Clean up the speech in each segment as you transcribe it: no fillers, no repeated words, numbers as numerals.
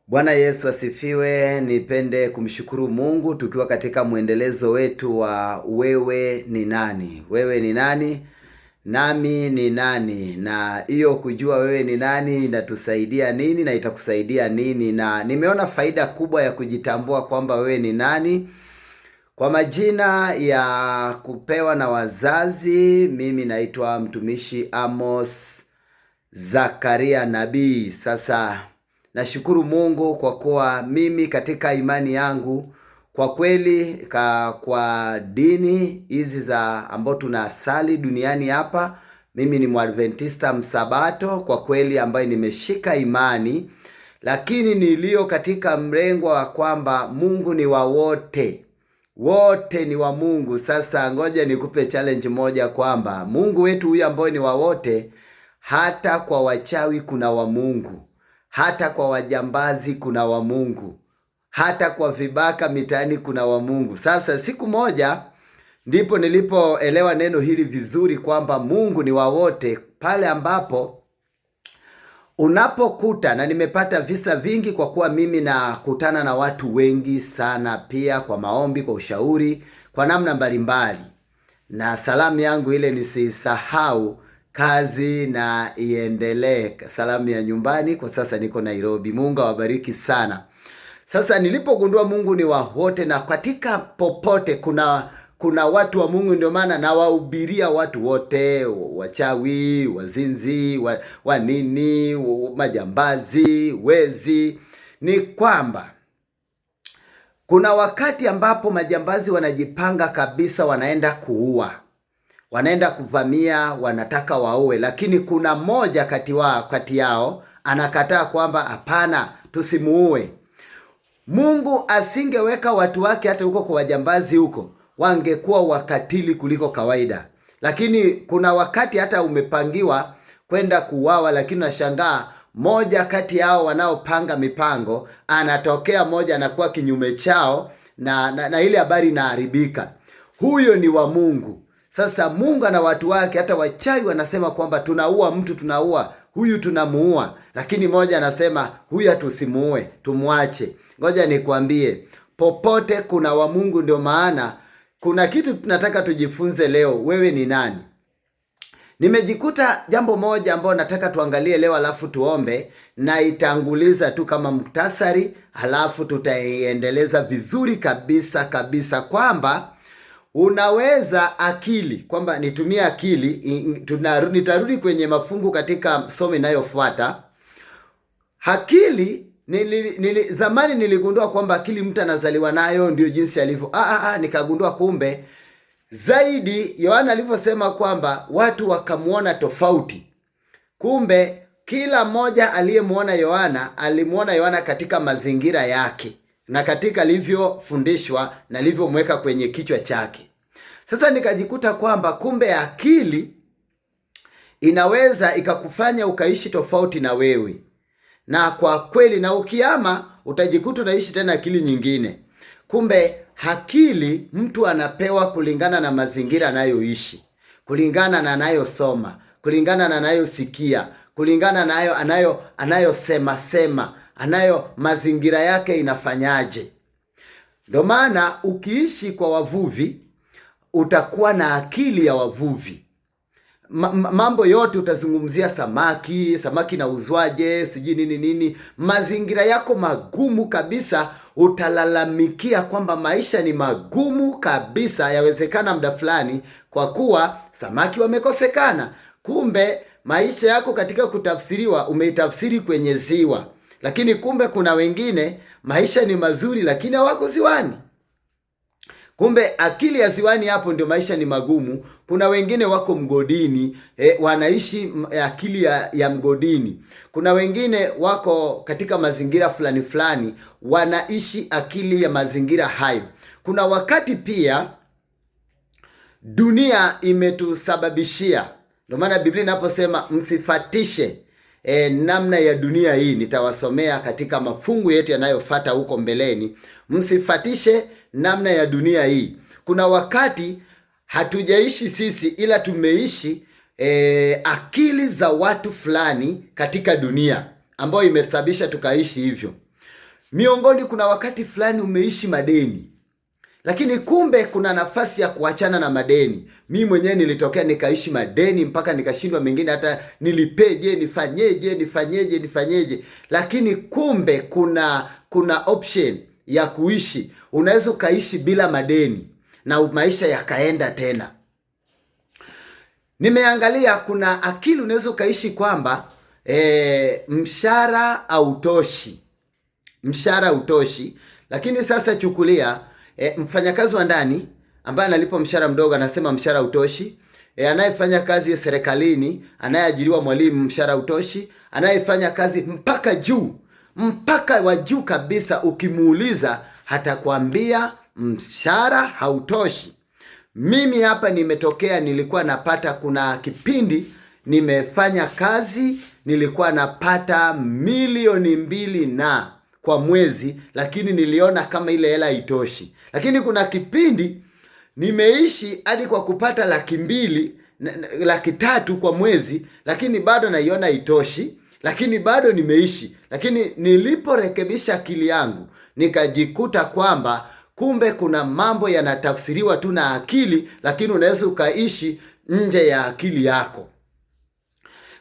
Bwana Yesu asifiwe. Nipende kumshukuru Mungu tukiwa katika mwendelezo wetu wa wewe ni nani? Wewe ni nani? Nami ni nani? Na hiyo kujua wewe ni nani inatusaidia nini na itakusaidia nini? Na nimeona faida kubwa ya kujitambua kwamba wewe ni nani. Kwa majina ya kupewa na wazazi, mimi naitwa mtumishi Amos Zakaria Nabii. Sasa nashukuru Mungu kwa kuwa mimi katika imani yangu kwa kweli kwa dini hizi za ambao tunasali duniani hapa, mimi ni Mwadventista Msabato kwa kweli ambaye nimeshika imani, lakini nilio katika mrengo wa kwamba Mungu ni wa wote. Wote ni wa Mungu. Sasa ngoja nikupe challenge moja kwamba Mungu wetu huyu ambaye ni wa wote, hata kwa wachawi kuna wa Mungu. Hata kwa wajambazi kuna wa Mungu. Hata kwa vibaka mitaani kuna wa Mungu. Sasa siku moja ndipo nilipoelewa neno hili vizuri kwamba Mungu ni wa wote, pale ambapo unapokuta, na nimepata visa vingi kwa kuwa mimi nakutana na watu wengi sana, pia kwa maombi, kwa ushauri, kwa namna mbalimbali. Na salamu yangu ile nisisahau, kazi na iendelee. Salamu ya nyumbani, kwa sasa niko Nairobi. Mungu awabariki sana. Sasa nilipogundua Mungu ni wa wote, na katika popote kuna watu wa Mungu, ndio maana nawahubiria watu wote, wachawi, wazinzi, wanini, majambazi, wezi. Ni kwamba kuna wakati ambapo majambazi wanajipanga kabisa, wanaenda kuua, wanaenda kuvamia, wanataka waue, lakini kuna moja kati yao anakataa kwamba hapana, tusimuue. Mungu asingeweka watu wake hata huko kwa wajambazi huko, wangekuwa wakatili kuliko kawaida. Lakini kuna wakati hata umepangiwa kwenda kuuawa, lakini unashangaa moja kati yao wanaopanga mipango anatokea, moja anakuwa kinyume chao, na ile habari inaharibika. Huyo ni wa Mungu. Sasa Mungu ana watu wake. Hata wachawi wanasema kwamba tunaua mtu, tunaua huyu, tunamuua, lakini moja anasema huyu tusimuue, tumwache. Ngoja nikwambie, popote kuna wa Mungu. Ndio maana kuna kitu tunataka tujifunze leo. Wewe ni nani? Nimejikuta jambo moja ambao nataka tuangalie leo, alafu tuombe, na itanguliza tu kama muktasari, alafu tutaiendeleza vizuri kabisa kwamba unaweza akili, kwamba nitumie akili. Nitarudi kwenye mafungu katika somo inayofuata. Akili zamani niligundua kwamba akili mtu anazaliwa nayo, ndio jinsi alivyo. Nikagundua kumbe zaidi Yohana alivyosema kwamba watu wakamuona tofauti. Kumbe kila mmoja aliyemuona Yohana alimuona Yohana katika mazingira yake, na katika alivyofundishwa na alivyomweka kwenye kichwa chake. Sasa nikajikuta kwamba kumbe akili inaweza ikakufanya ukaishi tofauti na wewe. Na kwa kweli, na ukiama utajikuta unaishi tena akili nyingine. Kumbe akili mtu anapewa kulingana na mazingira anayoishi, kulingana na anayosoma, kulingana na anayosikia, kulingana na anayosema, mazingira yake inafanyaje. Ndio maana ukiishi kwa wavuvi utakuwa na akili ya wavuvi. Mambo yote utazungumzia samaki na uzwaje, siji nini. Mazingira yako magumu kabisa, utalalamikia kwamba maisha ni magumu kabisa, yawezekana muda fulani kwa kuwa samaki wamekosekana. Kumbe maisha yako katika kutafsiriwa umeitafsiri kwenye ziwa, lakini kumbe kuna wengine maisha ni mazuri lakini hawako ziwani. Kumbe akili ya ziwani, hapo ndio maisha ni magumu. Kuna wengine wako mgodini, wanaishi akili ya mgodini. Kuna wengine wako katika mazingira fulani, wanaishi akili ya mazingira hayo. Kuna wakati pia dunia imetusababishia. Ndio maana Biblia inaposema msifatishe namna ya dunia hii. Nitawasomea katika mafungu yetu yanayofuata huko mbeleni. Msifatishe namna ya dunia hii. Kuna wakati hatujaishi sisi, ila tumeishi akili za watu fulani katika dunia, ambayo imesababisha tukaishi hivyo. miongoni kuna wakati fulani umeishi madeni, lakini kumbe kuna nafasi ya kuachana na madeni. Mimi mwenyewe nilitokea nikaishi madeni mpaka nikashindwa, mengine hata nilipeje, nifanyeje. Lakini kumbe kuna option ya kuishi. Unaweza ukaishi bila madeni na maisha yakaenda tena. Nimeangalia kuna akili unaweza ukaishi kwamba mshahara hautoshi, lakini sasa chukulia mfanyakazi wa ndani ambaye analipwa mshahara mdogo anasema mshahara hautoshi. Anayefanya kazi ya serikalini, anayeajiriwa mwalimu, mshahara hautoshi. Anayefanya kazi mpaka wa juu kabisa, ukimuuliza hatakwambia mshahara hautoshi. Mimi hapa nimetokea, nilikuwa napata, kuna kipindi nimefanya kazi nilikuwa napata 2 milioni na kwa mwezi, lakini niliona kama ile hela haitoshi. Lakini kuna kipindi nimeishi hadi kwa kupata 200,000, 300,000 kwa mwezi, lakini bado naiona haitoshi, lakini bado nimeishi. Lakini niliporekebisha akili yangu nikajikuta kwamba kumbe kuna mambo yanatafsiriwa tu na akili, lakini unaweza ukaishi nje ya akili yako.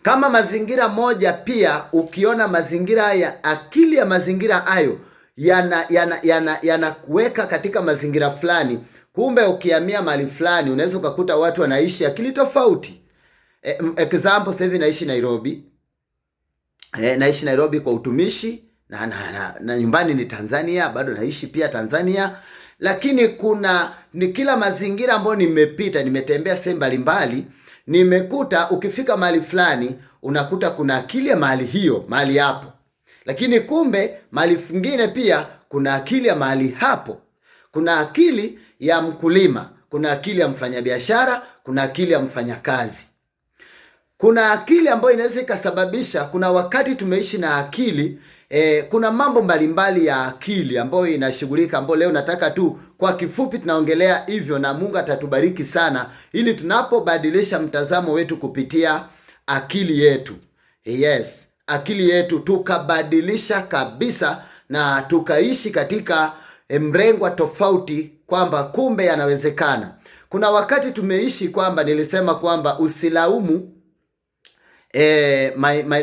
Kama mazingira moja pia, ukiona mazingira haya, akili ya mazingira hayo yanakuweka katika mazingira fulani, kumbe ukihamia mahali fulani unaweza ukakuta watu wanaishi akili tofauti. Example, sasa hivi naishi Nairobi. Naishi Nairobi kwa utumishi na nyumbani ni Tanzania, bado naishi pia Tanzania. Lakini ni kila mazingira ambayo nimepita, nimetembea sehemu mbalimbali, nimekuta ukifika mahali fulani unakuta kuna akili ya mahali hapo. Lakini kumbe mahali fingine pia kuna akili ya mahali hapo. Kuna akili ya mkulima, kuna akili ya mfanyabiashara, kuna akili ya mfanyakazi. Kuna akili ambayo inaweza ikasababisha, kuna wakati tumeishi na akili kuna mambo mbalimbali ya akili ambayo inashughulika, ambayo leo nataka tu kwa kifupi tunaongelea hivyo, na Mungu atatubariki sana ili tunapobadilisha mtazamo wetu kupitia akili yetu. Yes, akili yetu tukabadilisha kabisa na tukaishi katika mrengwa tofauti, kwamba kumbe yanawezekana. Kuna wakati tumeishi kwamba nilisema kwamba usilaumu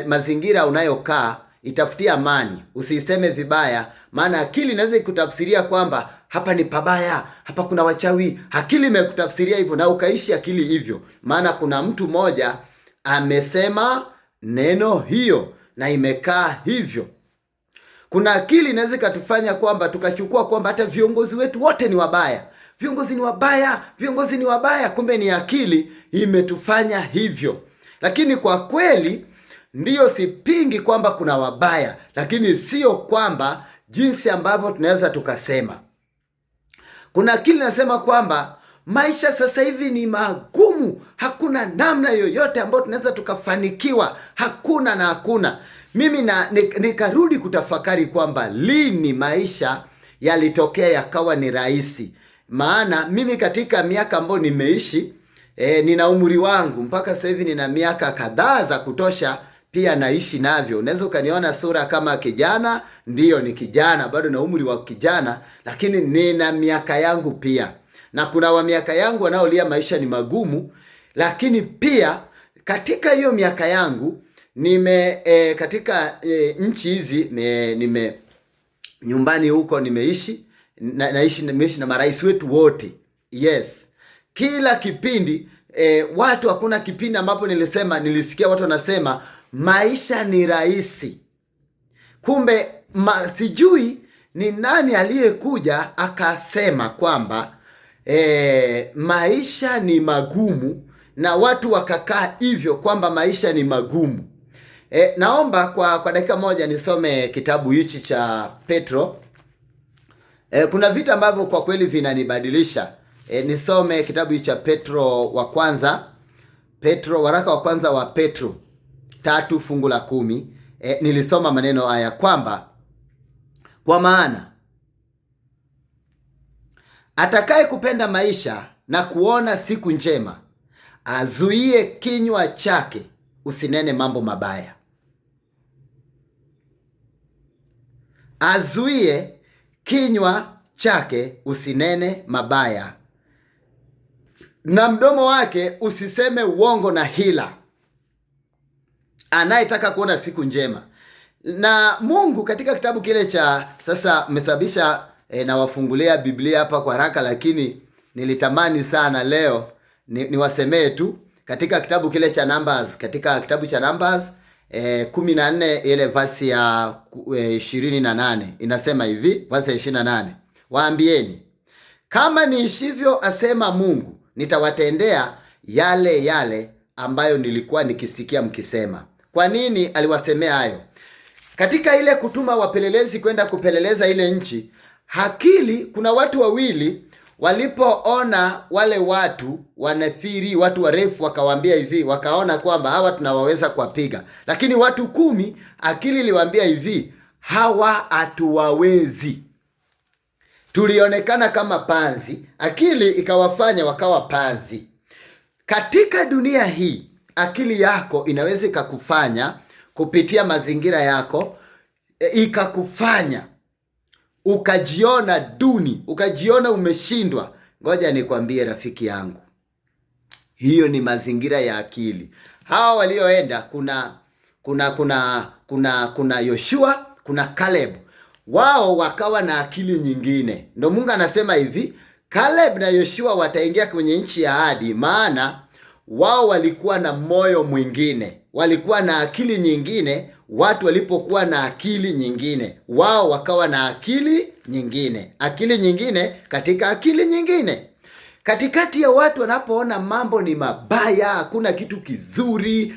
mazingira unayokaa, itafutia amani, usiseme vibaya, maana akili inaweza ikutafsiria kwamba hapa ni pabaya, hapa kuna wachawi. Akili imekutafsiria hivyo na ukaishi akili hivyo, maana kuna mtu mmoja amesema neno hiyo na imekaa hivyo. Kuna akili inaweza ikatufanya kwamba tukachukua kwamba hata viongozi wetu wote ni wabaya, viongozi ni wabaya, kumbe ni akili imetufanya hivyo. Lakini kwa kweli ndiyo, sipingi kwamba kuna wabaya, lakini sio kwamba jinsi ambavyo tunaweza tukasema. Kuna akili nasema kwamba maisha sasa hivi ni magumu, hakuna namna yoyote ambayo tunaweza tukafanikiwa, hakuna. Mimi nikarudi kutafakari kwamba lini maisha yalitokea yakawa ni rahisi. Maana mimi katika miaka ambayo nimeishi, nina umri wangu mpaka sasa hivi, nina miaka kadhaa za kutosha pia naishi navyo. Unaweza ukaniona sura kama kijana, ndiyo ni kijana, bado na umri wa kijana, lakini nina miaka yangu pia. Na kuna wa miaka yangu wanaolia maisha ni magumu, lakini pia katika hiyo miaka yangu katika nchi hizi nyumbani huko nimeishi na marais wetu wote. Yes. Kila kipindi watu, hakuna kipindi ambapo nilisikia watu wanasema maisha ni rahisi. Kumbe sijui ni nani aliyekuja akasema kwamba maisha ni magumu, na watu wakakaa hivyo kwamba maisha ni magumu. Naomba kwa dakika moja nisome kitabu hichi cha Petro. Kuna vitu ambavyo kwa kweli vinanibadilisha. Nisome kitabu hichi cha Petro wa kwanza, waraka wa kwanza wa Petro 3 fungu la 10. Nilisoma maneno haya kwamba kwa maana atakaye kupenda maisha na kuona siku njema, azuie kinywa chake usinene mambo mabaya. azuie kinywa chake usinene mabaya, na mdomo wake usiseme uongo na hila, anayetaka kuona siku njema. Na Mungu katika kitabu kile cha, sasa mmesababisha nawafungulia Biblia hapa kwa haraka, lakini nilitamani sana leo niwasemee tu katika kitabu kile cha Numbers, katika kitabu cha Numbers 14 ile verse ya 28 inasema hivi, verse ya 28, waambieni, kama niishivyo asema Mungu, nitawatendea yale yale ambayo nilikuwa nikisikia mkisema. Kwa nini aliwasemea hayo? Katika ile kutuma wapelelezi kwenda kupeleleza ile nchi, hakili, kuna watu wawili walipoona wale watu wanafiri, watu warefu, wakawaambia hivi, wakaona kwamba hawa tunawaweza kuwapiga. Lakini watu 10, akili iliwaambia hivi, hawa hatuwawezi. Tulionekana kama panzi, akili ikawafanya wakawa panzi. Katika dunia hii, akili yako inaweza ikakufanya kupitia mazingira yako, ikakufanya ukajiona duni, ukajiona umeshindwa. Ngoja nikwambie rafiki yangu, hiyo ni mazingira ya akili. Hawa walioenda, kuna Yoshua, kuna Caleb, wao wakawa na akili nyingine. Ndio Mungu anasema hivi, Caleb na Yoshua wataingia kwenye nchi ya ahadi, maana wao walikuwa na moyo mwingine, walikuwa na akili nyingine. Watu walipokuwa na akili nyingine, wao wakawa na akili nyingine, akili nyingine katika akili nyingine. Katikati ya watu wanapoona mambo ni mabaya, hakuna kitu kizuri,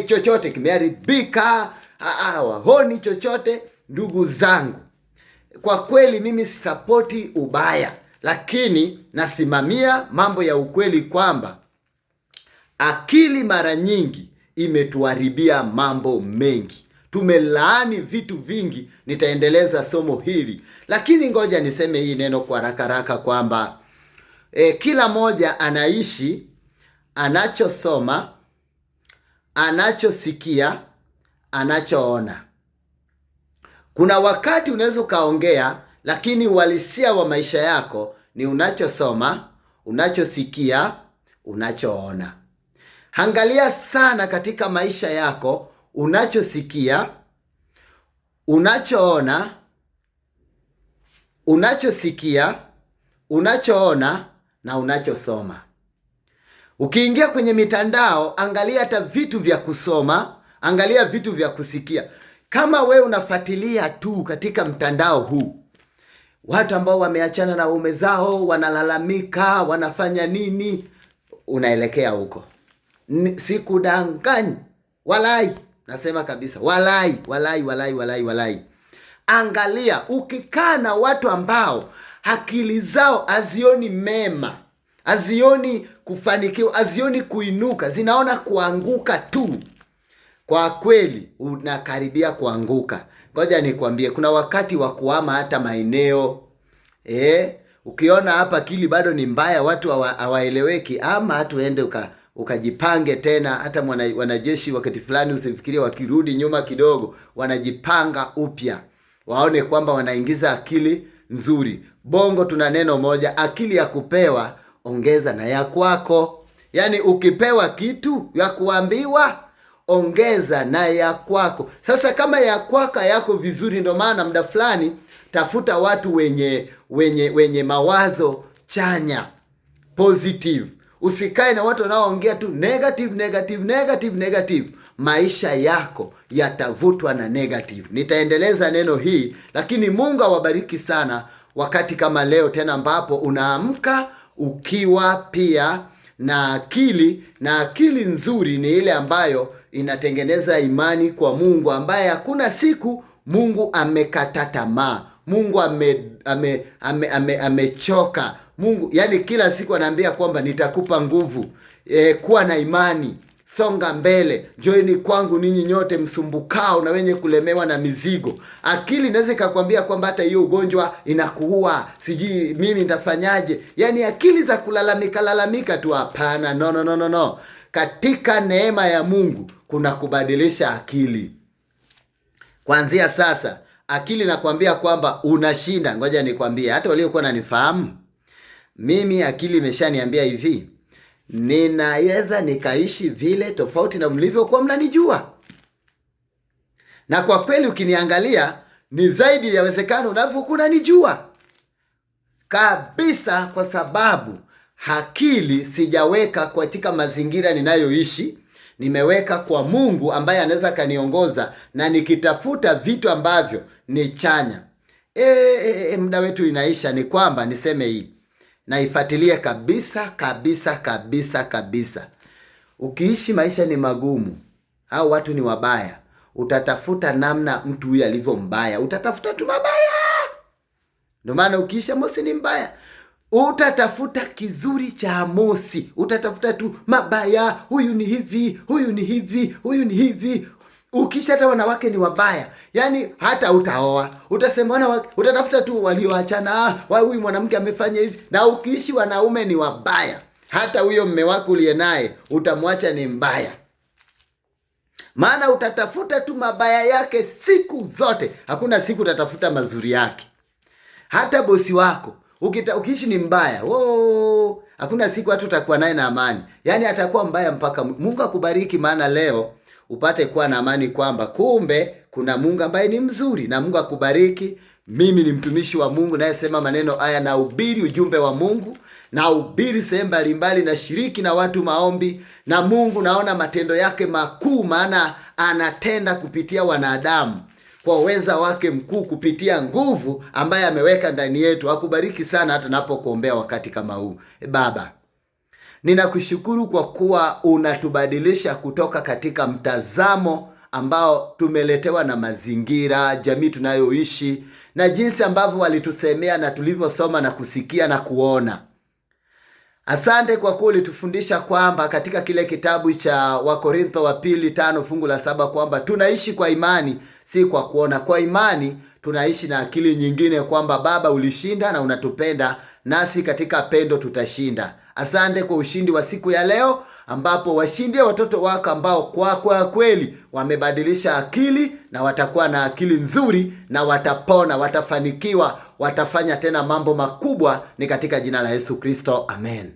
chochote kimeharibika, hawahoni chochote, ndugu zangu, kwa kweli mimi sisapoti ubaya, lakini nasimamia mambo ya ukweli kwamba akili mara nyingi imetuharibia mambo mengi. Tumelaani vitu vingi, nitaendeleza somo hili, lakini ngoja niseme hii neno kwa haraka kwamba kila moja anaishi anachosoma, anachosikia, anachoona. Kuna wakati unaweza ukaongea, lakini uhalisia wa maisha yako ni unachosoma, unachosikia, unachoona. Angalia sana katika maisha yako unachosikia, unachoona, unachosikia, unachoona na unachosoma. Ukiingia kwenye mitandao, angalia hata vitu vya kusoma, angalia vitu vya kusikia. Kama we unafuatilia tu katika mtandao huu watu ambao wameachana na waume zao, wanalalamika, wanafanya nini, unaelekea huko. Sikudanganyi, walai, nasema kabisa, walai. Angalia, ukikaa na watu ambao akili zao hazioni mema, hazioni kufanikiwa, hazioni kuinuka, zinaona kuanguka tu, kwa kweli unakaribia kuanguka. Ngoja nikwambie, kuna wakati wa kuhama hata maeneo. Ukiona hapa akili bado ni mbaya, watu hawaeleweki, ama hata uende ukajipange tena. Hata wanajeshi wakati fulani usifikirie wakirudi nyuma kidogo, wanajipanga upya, waone kwamba wanaingiza akili nzuri. Bongo tuna neno moja, akili ya kupewa ongeza na ya kwako. Yaani ukipewa kitu ya kuambiwa, ongeza na ya kwako. Sasa kama ya kwako yako vizuri, ndio maana muda fulani tafuta watu wenye mawazo chanya, positive. Usikae na watu wanaoongea tu negative. Maisha yako yatavutwa na negative. Nitaendeleza neno hii, lakini Mungu awabariki sana wakati kama leo tena, ambapo unaamka ukiwa pia na akili, na akili nzuri ni ile ambayo inatengeneza imani kwa Mungu, ambaye hakuna siku Mungu amekata tamaa, Mungu amechoka. Mungu yani kila siku anaambia kwamba nitakupa nguvu, kuwa na imani, songa mbele, joini kwangu ninyi nyote msumbukao na wenye kulemewa na mizigo. Akili inaweza ikakwambia kwamba hata hiyo ugonjwa inakuua, sijui mimi nitafanyaje. Yani akili za kulalamika tu, hapana, no. Katika neema ya Mungu kuna kubadilisha akili. Kuanzia sasa, akili nakwambia kwamba unashinda. Ngoja nikwambie, hata waliokuwa nanifahamu mimi, akili imeshaniambia hivi, ninaweza nikaishi vile tofauti na mlivyokuwa mnanijua. Na kwa kweli ukiniangalia ni zaidi ya uwezekano unavyokuwa unanijua kabisa, kwa sababu akili sijaweka katika mazingira ninayoishi, nimeweka kwa Mungu ambaye anaweza kaniongoza, na nikitafuta vitu ambavyo ni chanya. Muda wetu inaisha, ni kwamba niseme hii, na ifuatilie kabisa kabisa kabisa kabisa. Ukiishi maisha ni magumu au watu ni wabaya, utatafuta namna mtu huyu alivyo mbaya, utatafuta tu mabaya. Ndio maana ukiishi Amosi ni mbaya, utatafuta kizuri cha Amosi, utatafuta tu mabaya, huyu ni hivi, huyu ni hivi, huyu ni hivi. Ukisha hata wanawake ni wabaya, yani hata utaoa, utasema utatafuta tu walioachana, huyu mwanamke amefanya hivi. Na ukiishi wanaume ni wabaya, hata huyo mme wako uliye naye utamwacha ni mbaya, maana utatafuta tu mabaya yake siku zote, hakuna siku utatafuta mazuri yake. Hata bosi wako ukiishi ni mbaya, hakuna siku watu utakuwa naye na amani, yani atakuwa mbaya mpaka Mungu akubariki. Maana leo upate kuwa na amani kwamba kumbe kuna Mungu ambaye ni mzuri, na Mungu akubariki. Mimi ni mtumishi wa Mungu naye sema maneno haya, na ubiri ujumbe wa Mungu, na ubiri sehemu mbalimbali, na shiriki na watu maombi, na Mungu naona matendo yake makuu, maana anatenda kupitia wanadamu kwa uweza wake mkuu, kupitia nguvu ambaye ameweka ndani yetu. Akubariki sana hata napokuombea wakati kama huu. Baba, ninakushukuru kwa kuwa unatubadilisha kutoka katika mtazamo ambao tumeletewa na mazingira, jamii tunayoishi, na jinsi ambavyo walitusemea na tulivyosoma na kusikia na kuona. Asante kwa kuwa ulitufundisha kwamba katika kile kitabu cha Wakorintho wa pili 5 fungu la 7 kwamba tunaishi kwa imani, si kwa kuona. Kwa imani tunaishi na akili nyingine kwamba Baba ulishinda na unatupenda, nasi katika pendo tutashinda. Asante kwa ushindi wa siku ya leo, ambapo washindie watoto wako ambao kwa kweli wamebadilisha akili, na watakuwa na akili nzuri, na watapona, watafanikiwa, watafanya tena mambo makubwa. Ni katika jina la Yesu Kristo, amen.